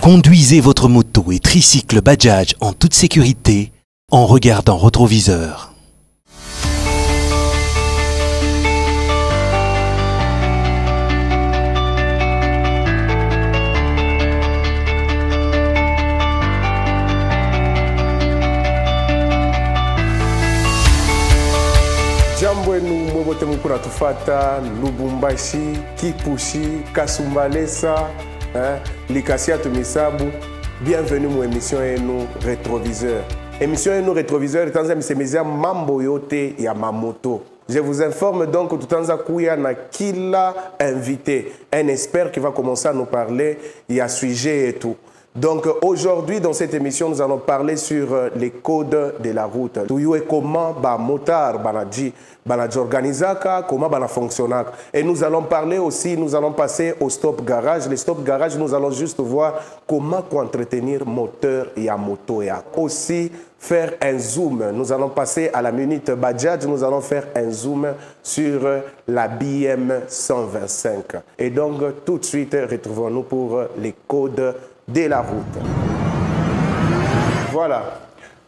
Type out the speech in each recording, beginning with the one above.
Conduisez votre moto et tricycle Bajaj en toute sécurité en regardant rétroviseur. Jambo enu mwobote mukura tufata Lubumbashi, Kipushi, Kasumbalesa, Likasia Tumisabu. Bienvenue mon émission enu Rétroviseur. Émission enu Rétroviseur tanza misemezia mambo yote ya mamoto. Je vous informe donc que tutanza kuya na kila invité, un expert qui va commencer à nous parler il y a sujet et tout. Donc aujourd'hui dans cette émission nous allons parler sur les codes de la route. Tuyue comment ba motard banadji organisaka, comment bana fonctionnaka. Et nous allons parler aussi, nous allons passer au stop garage. Les stop garage, nous allons juste voir comment entretenir moteur et à moto et aussi faire un zoom. Nous allons passer à la minute Bajaj, nous allons faire un zoom sur la BM 125. Et donc tout de suite retrouvons-nous pour les codes de la route. Voilà.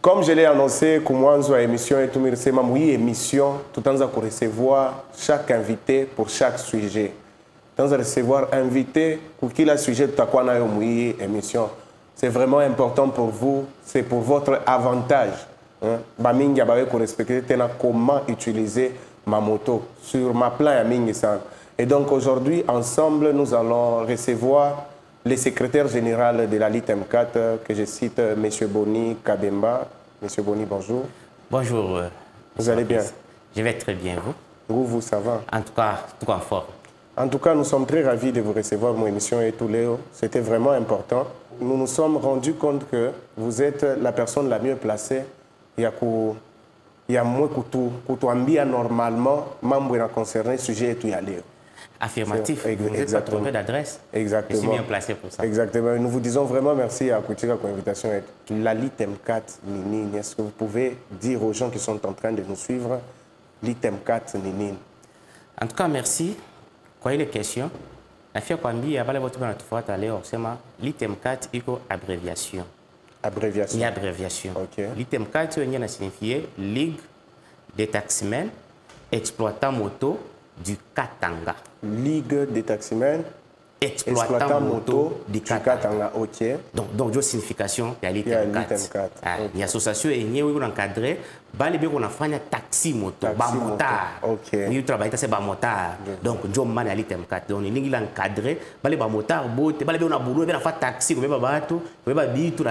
Comme je l'ai annoncé, Koumanzo a émission et tout oui émission, tout le temps à recevoir chaque invité pour chaque sujet. Tout le temps à recevoir invité pour qui la sujet tout à quoi na oui émission. C'est vraiment important pour vous, c'est pour votre avantage. Bamingi abawe ko respecter tena comment utiliser ma moto sur ma plan ya mingi san. Et donc aujourd'hui ensemble nous allons recevoir le secrétaire général de la LIT-M4, que je cite, M. Boni Kabemba. M. Boni, bonjour. Bonjour. Vous allez bien? Je vais très bien, vous? Vous, ça va? En tout cas, tout en forme. En tout cas, nous sommes très ravis de vous recevoir, mon émission et tout Léo. C'était vraiment important. Nous nous sommes rendus compte que vous êtes la personne la mieux placée. Il y a moins que normalement, membre concerné, sujet et tout y aller. Affirmatif, vous êtes pas trompé d'adresse. Exactement. Je suis bien placé pour ça. Exactement. Nous vous disons vraiment merci à Koutika pour l'invitation. La LIT-M4 Nini, est-ce que vous pouvez dire aux gens qui sont en train de nous suivre, LIT-M4 Nini? En tout cas, merci. Quoi les questions? La fille Kwambi a parlé votre fois à l'heure, c'est ma LIT-M4 iko abréviation. Abréviation. Il y a abréviation. OK. LIT-M4 il y a signifié Ligue des taximens exploitant moto du Katanga. Ligue des taximens exploitant moto du Katanga. OK. Donc, la signification, il y a l'IT-M4. Il y a association et il y a encadré. On a fait un taxi moto, motard. OK. Il travaille c'est motard. Donc, je suis l'IT-M4. Donc, il a encadré. Il y a motard, il a boulot, il a fait taxi, il a bateau, il a bitu, il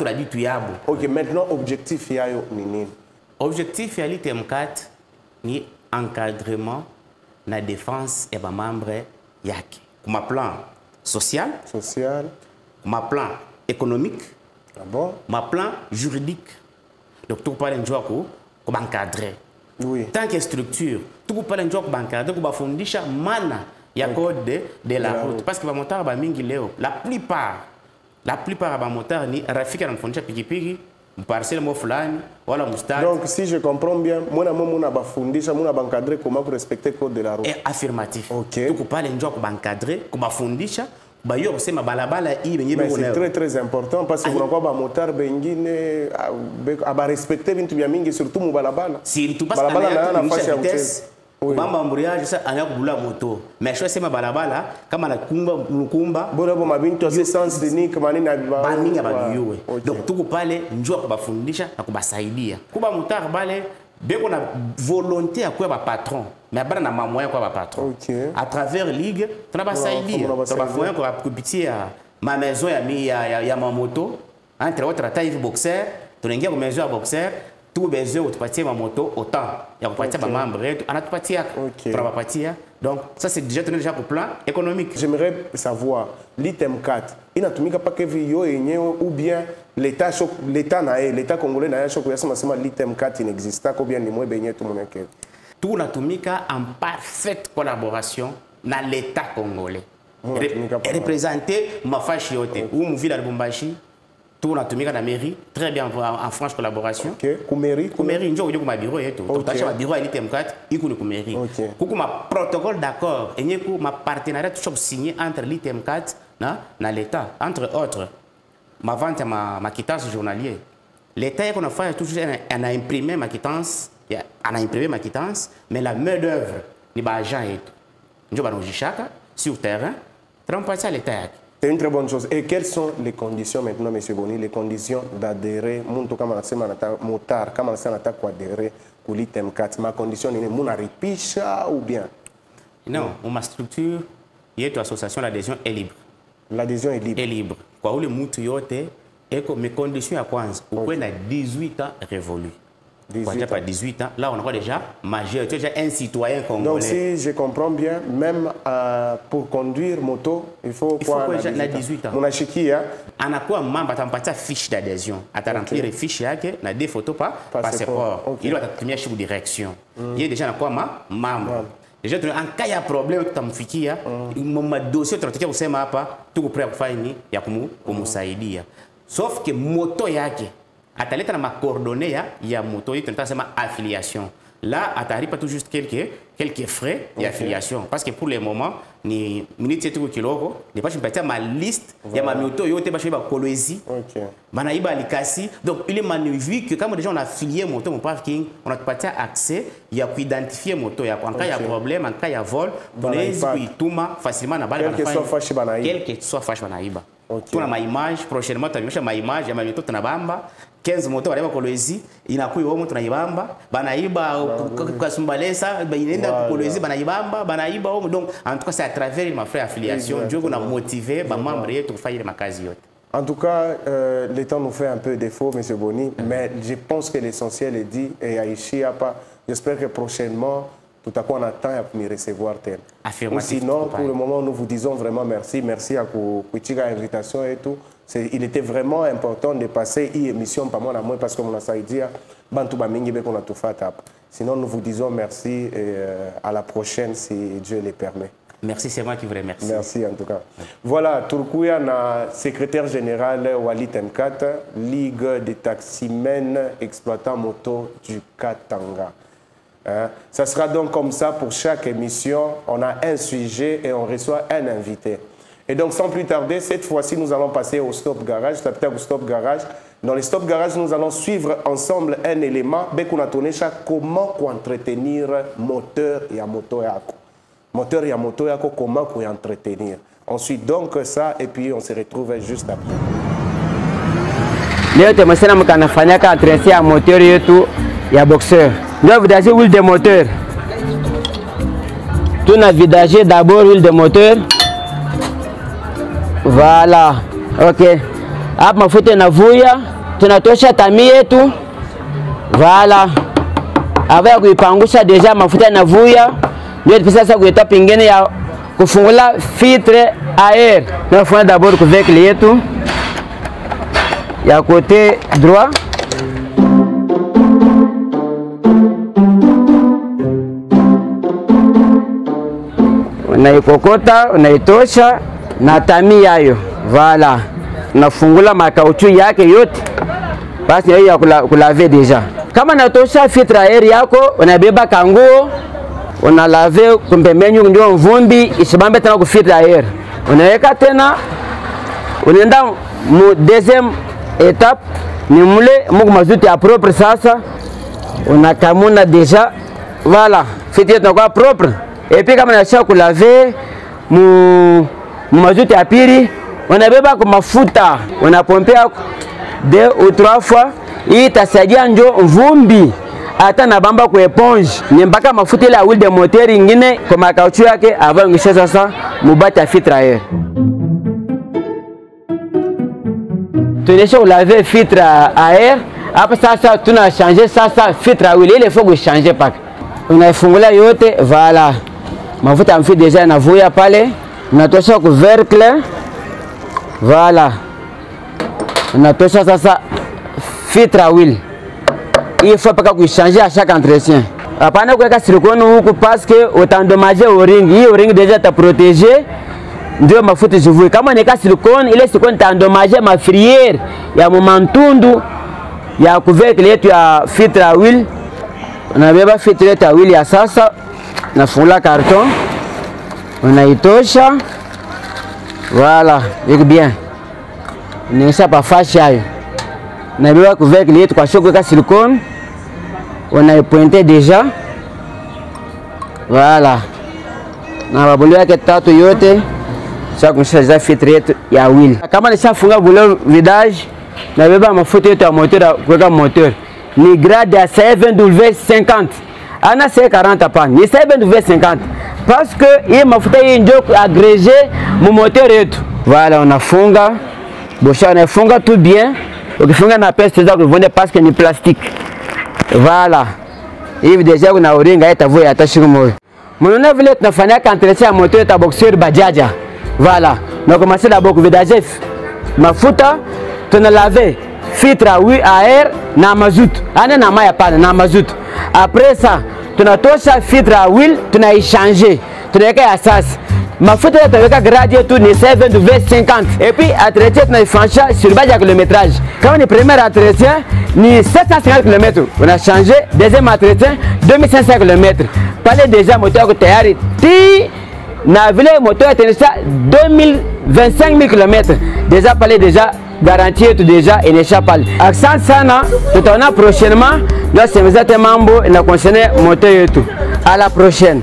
a bitu. OK, maintenant, objectif, il y a Nini. Objectif, il y a l'IT-M4, ni encadrement. La défense et ma membre yaki. Comme plan social, comme plan économique, ma plan juridique. Donc tout parle de joie comme encadré. Oui. Tant que structure, tout parle de joie comme encadré, comme fondisha mana ya code de la route. Parce que les moteurs mingi leo, la plupart des moteurs ni rafika na fondisha pikipiki. Donc, si je comprends bien, moi, je encadrer comment respecter le code de la route. Et affirmatif. OK. Donc, parle de encadrer, comment fondisha. Mais c'est très très important parce que vous n'avez pas de motard à respecter surtout mon balabala. Surtout parce que vitesse. Bamba embrayage ça anya kubula moto mais je sais ma balabala kama na kumba bora bo mabintu ase sens de ni kama ni na baninga babiwe donc tuko pale njoo kubafundisha na kubasaidia kuba mutara bale beko na volonté ya kwa ba patron mais bana na mamoya kwa ba patron à travers ligue tuna basaidia tuna bafoya kwa kupitia ma maison ya ma moto entre autres taille boxer tunaingia kwa maison ya boxer tout besoin de ma moto autant il y a pas ma membre anatupatia tunapatia donc ça c'est déjà tourné déjà pour plan économique. J'aimerais savoir l'IT-M4 inatumika pas que vio yenyewe ou bien l'état congolais na choc ya sema l'IT-M4 inexiste ou bien ni moi benye tout mon que tout natumika en parfaite collaboration na l'état congolais représenté ma fachi yote ou mu ville de Lubumbashi. Tout natumika na mairie très bien en franche collaboration. OK. Kumeri njo ko ma bureau yeto. Donc tacha ma bureau à l'IT-M4 iko ku mairie. Kuku ma protocole d'accord et ku ma partenariat tout signé entre l'IT-M4 na l'état entre autres ma vente à ma quittance journalier. L'État qu'on a fait toujours, on a imprimé ma quittance, mais la main d'œuvre, les agents et tout. Nous avons chacun sur le terrain, transpartiser l'État. C'est une très bonne chose. Et quelles sont les conditions maintenant, M. Boni, les conditions d'adhérer, motard, comment on adhérer pour l'ITM4? Ma condition est mon ripicha ou bien? Non, ma structure, il y a une association, l'adhésion est libre. L'adhésion est libre. Est libre. Quoi, le moutoyote, et que mes conditions à quoi? On a 18 ans révolus. Pas 18 ans, là on a déjà majeur, tu es déjà un citoyen congolais. Donc si je comprends bien, même pour conduire moto, il faut quoi? Il faut 18 ans. Mon achiki, hein? On a quoi membre à t'empêcher fiche d'adhésion, à te remplir les fiches yake, na des photos pas passeport. Il doit être première chez direction. Il y a déjà quoi membre. Déjà en cas il y a problème tout amfikia, mon dossier tu sais pas tout prêt pour faire ni ya comme saidia. Sauf que moto yake ataleta na ma coordonnée ya moto yetu nta sema affiliation. Là atari pas tout juste quelques frais d'affiliation parce que pour le moment ni minute yetu kiloko ne pas chimpatia ma liste ya ma moto yote ba shiba kolwezi. Banaiba likasi. Donc il est vu que comme déjà on a affilié moto mon parking, on a pas accès ya ku identifier moto ya en cas il y a problème, en cas il y a vol, on est ituma facilement na bale quel que soit fashi banaiba. Quel que soit fashi banaiba. Tu as ma image, prochainement tu as ma image, ya ma moto tunabamba 15 moto wale kolwezi inakuwa wao tunaibamba banaiba kasumbalesa inaenda kolwezi banaiba wao. Donc en tout cas c'est à travers ma frère affiliation Dieu qu'on a motivé ba membres yetu kufanya ile makazi yote. En tout cas, le temps nous fait un peu défaut, M. Boni, mais je pense que l'essentiel est dit et Aïchi a pas. J'espère que prochainement tout à coup on attend à me recevoir tel. Sinon, pour le moment, nous vous disons vraiment merci. Merci à Kouichiga invitation et tout. Il était vraiment important de passer une émission par moi parce que mon assaïdia, qu'on a tout fait. Sinon, nous vous disons merci et à la prochaine si Dieu le permet. Merci, c'est moi qui vous remercie. Merci en tout cas. Voilà, Turkouya, secrétaire général Wali M4, Ligue des taximens exploitants moto du Katanga. Hein? Ça sera donc comme ça pour chaque émission. On a un sujet et on reçoit un invité. Et donc sans plus tarder, cette fois-ci, nous allons passer au Stop Garage. Au Stop Garage. Dans le Stop Garage, nous allons suivre ensemble un élément. Comment entretenir moteur et à moto yako. Moteur et à moto yako, comment entretenir. Ensuite, donc ça, et puis on se retrouve juste après. Leo tumesema mkanafanyaka entretien ya moteur yetu ya boxeur. Ndio vidager huile de moteur. Tuna vidager d'abord huile de moteur. Voilà. OK. Hapa mafuta yanavuja, tunatosha tami yetu. Voilà. Avant kuipangusha deja mafuta yanavuja, ndio tupesa sasa kuita pingine ya kufungula filtre air. Tunafanya d'abord avec yetu ya côté droit. Unaikokota, unaitosha na tami yayo. Voilà. Unafungula makauchu yake yote. Basi hiyo ya kulave deja. Kama natosha filtre air yako, unabeba kanguo, unalave kumpembeni ndio mvumbi isibambe tena ku filtre air. Unaweka tena unaenda mu deuxième étape ni mule mungu mazuti ya propre sasa. Unakamuna deja. Voilà, filtre inakuwa propre. Et puis kama unasha kulave mu mazuti ya pili, unabeba kwa mafuta, unapompea 2 ou 3 fois, hii itasaidia njo vumbi hata na bamba kwa eponge. Ni mpaka mafuta ile huile de moteur ingine kwa makauchu yake avant ngisha sasa mubati ya filtre air. Tunesha ulave filtre air, hapa sasa tuna changer sasa filtre à huile, il faut que changer paka. Unaifungula yote, voilà. Mafuta yamfi deja yanavuja pale, unatosha couvercle. Voilà. Unatosha sasa filtre à huile. Il faut pas changer à chaque entretien. Apana kuweka silicone huku parce que utandomager o-ring. Hii o-ring deja ta protéger ndio mafuta zivue. Kama nika silicone, ile silicone tandomager mafrière ya mumantundu ya couvercle yetu ya filtre à huile. Unabeba filtre yetu ya huile ya sasa, nafungula carton, unaitosha. Voilà, iko bien. Ningesha pa fashi hayo. Na bila couvercle yetu kwa shoko ka silicone. On a pointé déjà. Voilà. Na babulio yake tatu yote sasa kumshaza filtre yetu ya wheel. Kama nishafunga bulio vidage na beba mafuta yote ya moteur kuweka moteur. Ni grade ya 7W50. Ana C40 hapa. Ni 7W50 parce que hii mafuta hii ndio agrégé mu moteur yetu. Voilà, unafunga. Bosha unafunga tout bien. Ukifunga na peste za kuvunja parce que ni plastique. Voilà. Hivi deja kuna uringa itavuya hata shiku moyo. Mnaona vile tunafanya entretien ya moteur ta boxeur bajaja. Voilà. On commence d'abord vidager mafuta, tuna laver filtre à huile à air na mazout. Ana na maya pana na mazout. Après ça, tunatosha filtre à huile, tunaichange. Tunaweka ya sasa. Mafuta yataweka grade yetu ni 7W50 et puis entretien tunaifanya sur base ya kilométrage. Kama ni premier entretien ni 750 km, on a changé. Deuxième entretien 2500 km. Pale déjà moteur yako tayari ti na vile moteur itanisha 2025 000 km. Déjà pale déjà garantie yetu déjà inaisha pale. Asante sana, tutaona prochainement na semezate mambo ina concerne moteur yetu. À la prochaine.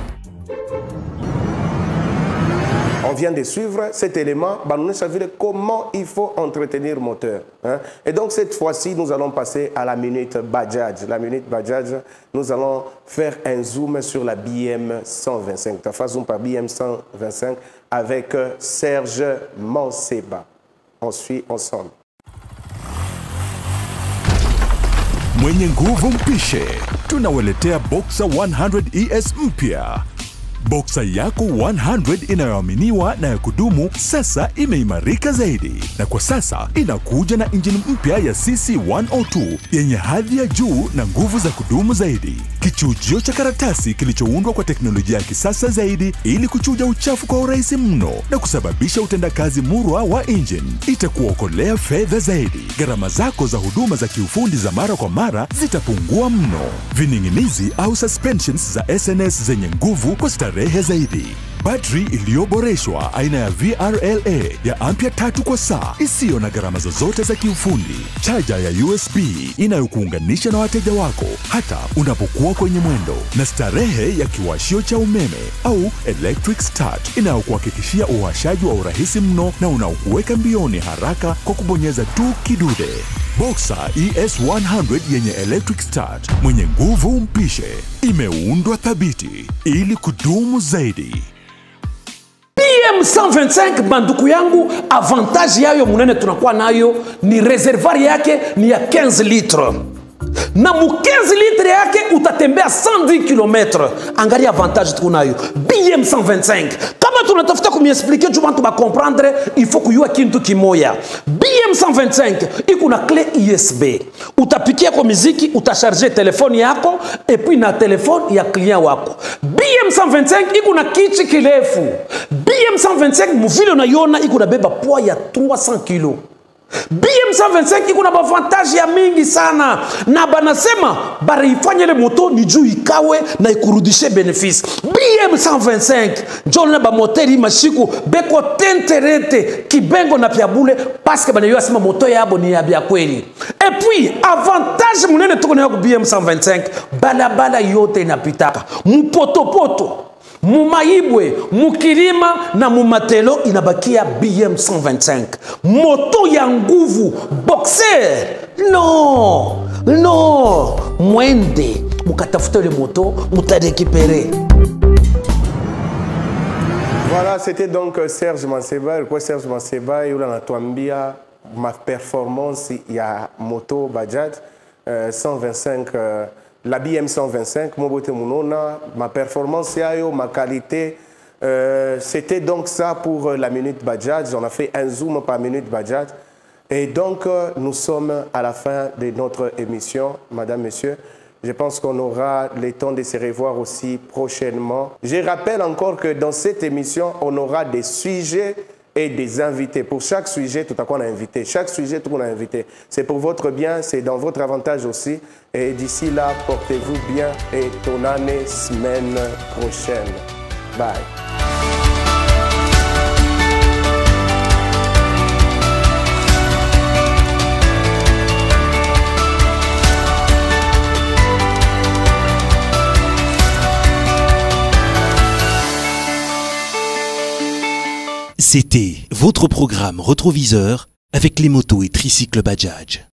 On vient de suivre cet élément, nous savons comment il faut entretenir le moteur. Hein? Et donc cette fois-ci, nous allons passer à la minute Bajaj. La minute Bajaj, nous allons faire un zoom sur la BM 125. Tu fais zoom par BM 125 avec Serge Manseba. On suit ensemble. Mwenye nguvu mpishe, tunawaletea Boxer 100 ES mpya. Boxer yako 100 inayoaminiwa na ya kudumu sasa imeimarika zaidi, na kwa sasa inakuja na injini mpya ya CC102 yenye hadhi ya juu na nguvu za kudumu zaidi. Kichujio cha karatasi kilichoundwa kwa teknolojia ya kisasa zaidi ili kuchuja uchafu kwa urahisi mno na kusababisha utendakazi murwa wa injini. Itakuokolea fedha zaidi. Gharama zako za huduma za kiufundi za mara kwa mara zitapungua mno. Vining'inizi au suspensions za SNS zenye nguvu kwa starehe zaidi. Battery iliyoboreshwa aina ya VRLA ya ampia 3 kwa saa isiyo na gharama zozote za kiufundi. Charger ya USB inayokuunganisha na wateja wako hata unapokuwa kwenye mwendo, na starehe ya kiwashio cha umeme au electric start inayokuhakikishia uwashaji wa urahisi mno na unaokuweka mbioni haraka kwa kubonyeza tu kidude. Boxer ES100 yenye electric start, mwenye nguvu mpishe, imeundwa thabiti ili kudumu zaidi. BM 125 banduku yangu, avantage yayo munene tunakuwa nayo ni reservoir yake ni ya 15 litres. Na mu 15 litres yake utatembea 110 km. Angalia avantage tuko nayo. BM 125. Kama tunatafuta kumiexpliquer juu bantu ba comprendre, il faut kuyua kintu kimoya. BM 125 iko na clé USB. Utapikia kwa muziki, utacharger telefoni yako et puis na telefoni ya client wako. BM 125 iko na kichi kirefu. BM 125 muvile unaiona iko na beba poids ya 300 kg. BM 125 iko na avantage ya mingi sana, na banasema baraifanya ile moto ni juu ikawe na ikurudishe benefice. BM 125 njona ba moteri mashiku beko tenterete kibengo na piabule parce que banayo asema moto yabo ni ya bia kweli. Et puis avantage munene tuko na BM 125, balabala yote inapitaka mupotopoto, mumaibwe, mukirima na mumatelo inabakia BM 125. Moto ya nguvu, boxer. No, mwende mukatafuta le moto, mutarekipere. Voilà, c'était donc Serge Manseba. Le Serge Manseba, il a tuambia ma performance ya moto Bajaj 125. La BM 125, ma performance, ma qualité, c'était donc ça pour la Minute Bajaj. On a fait un zoom par Minute Bajaj. Et donc, nous sommes à la fin de notre émission, Madame, Monsieur. Je pense qu'on aura le temps de se revoir aussi prochainement. Je rappelle encore que dans cette émission, on aura des sujets et des invités. Pour chaque sujet, tout à coup on a invité. Chaque sujet, tout on a invité. C'est pour votre bien, c'est dans votre avantage aussi. Et d'ici là, portez-vous bien et tonane semaine prochaine. Bye. C'était votre programme Retroviseur avec les motos et tricycles Bajaj.